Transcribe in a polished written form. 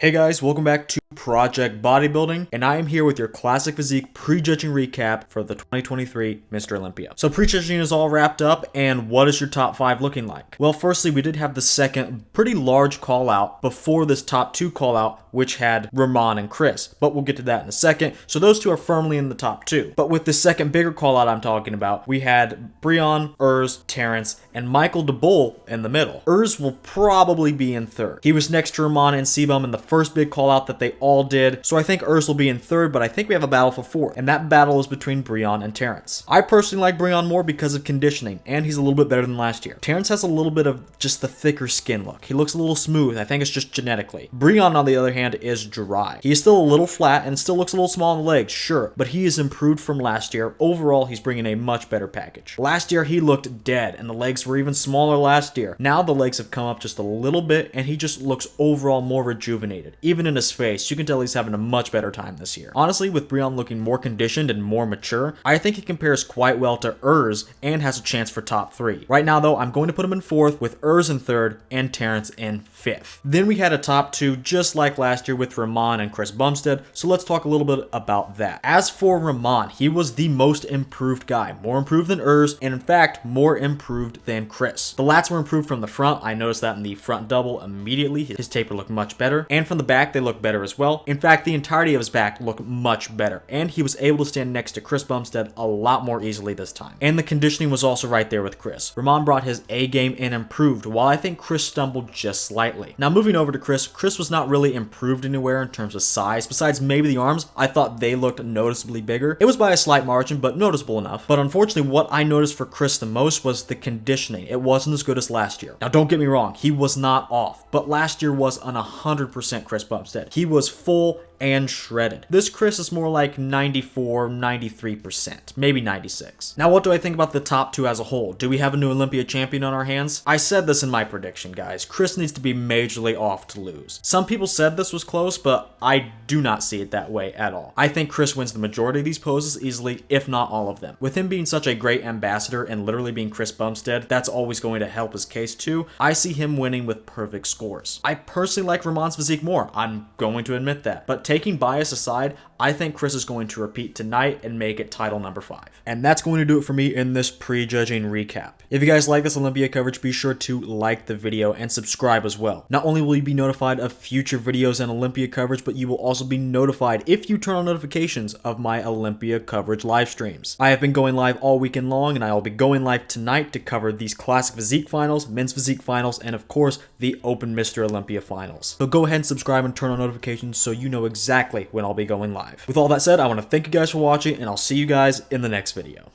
Hey guys, welcome back to Project Bodybuilding, and I am here with your classic physique prejudging recap for the 2023 Mr. Olympia. So prejudging is all wrapped up, and what is your top 5 looking like? Well, firstly, we did have the second pretty large call out before this top 2 call out, which had Rahman and Chris, but we'll get to that in a second. So those two are firmly in the top 2. But with the second bigger call out I'm talking about, we had Breon, Urs, Terrence, and Michael DeBull in the middle. Urs will probably be in third. He was next to Rahman and Sebum in the first big call out that they all did, so I think Urs will be in third, but I think we have a battle for fourth, and that battle is between Breon and Terrence. I personally like Breon more because of conditioning, and he's a little bit better than last year. Terrence has a little bit of just the thicker skin look. He looks a little smooth. I think it's just genetically. Breon, on the other hand, is dry. He is still a little flat and still looks a little small in the legs, sure, but he is improved from last year. Overall, he's bringing a much better package. Last year, he looked dead, and the legs were even smaller last year. Now the legs have come up just a little bit, and he just looks overall more rejuvenated. Even in his face, you can tell he's having a much better time this year. Honestly, with Breon looking more conditioned and more mature, I think he compares quite well to Urs and has a chance for top 3. Right now though, I'm going to put him in 4th with Urs in 3rd and Terrence in 5th. Then we had a top 2 just like last year with Rahman and Chris Bumstead, so let's talk a little bit about that. As for Rahman, he was the most improved guy, more improved than Urs, and in fact, more improved than Chris. The lats were improved from the front. I noticed that in the front double immediately. His taper looked much better, and from the back, they look better as well. In fact, the entirety of his back looked much better, and he was able to stand next to Chris Bumstead a lot more easily this time. And the conditioning was also right there with Chris. Rahman brought his A game and improved, while I think Chris stumbled just slightly. Now moving over to Chris was not really improved anywhere in terms of size. Besides maybe the arms, I thought they looked noticeably bigger. It was by a slight margin, but noticeable enough. But unfortunately, what I noticed for Chris the most was the conditioning. It wasn't as good as last year. Now don't get me wrong, he was not off, but last year was an 100% Chris Bumstead. He was full and shredded. This Chris is more like 94, 93%, maybe 96. Now what do I think about the top 2 as a whole? Do we have a new Olympia champion on our hands? I said this in my prediction, guys. Chris needs to be majorly off to lose. Some people said this was close, but I do not see it that way at all. I think Chris wins the majority of these poses easily, if not all of them. With him being such a great ambassador and literally being Chris Bumstead, that's always going to help his case too. I see him winning with perfect scores. I personally like Rahman's physique more. I'm going to admit that. But taking bias aside, I think Chris is going to repeat tonight and make it title number 5. And that's going to do it for me in this prejudging recap. If you guys like this Olympia coverage, be sure to like the video and subscribe as well. Not only will you be notified of future videos and Olympia coverage, but you will also be notified if you turn on notifications of my Olympia coverage live streams. I have been going live all weekend long, and I will be going live tonight to cover these classic physique finals, men's physique finals, and of course, the open Mr. Olympia finals. So go ahead and subscribe and turn on notifications so you know exactly when I'll be going live. With all that said, I want to thank you guys for watching, and I'll see you guys in the next video.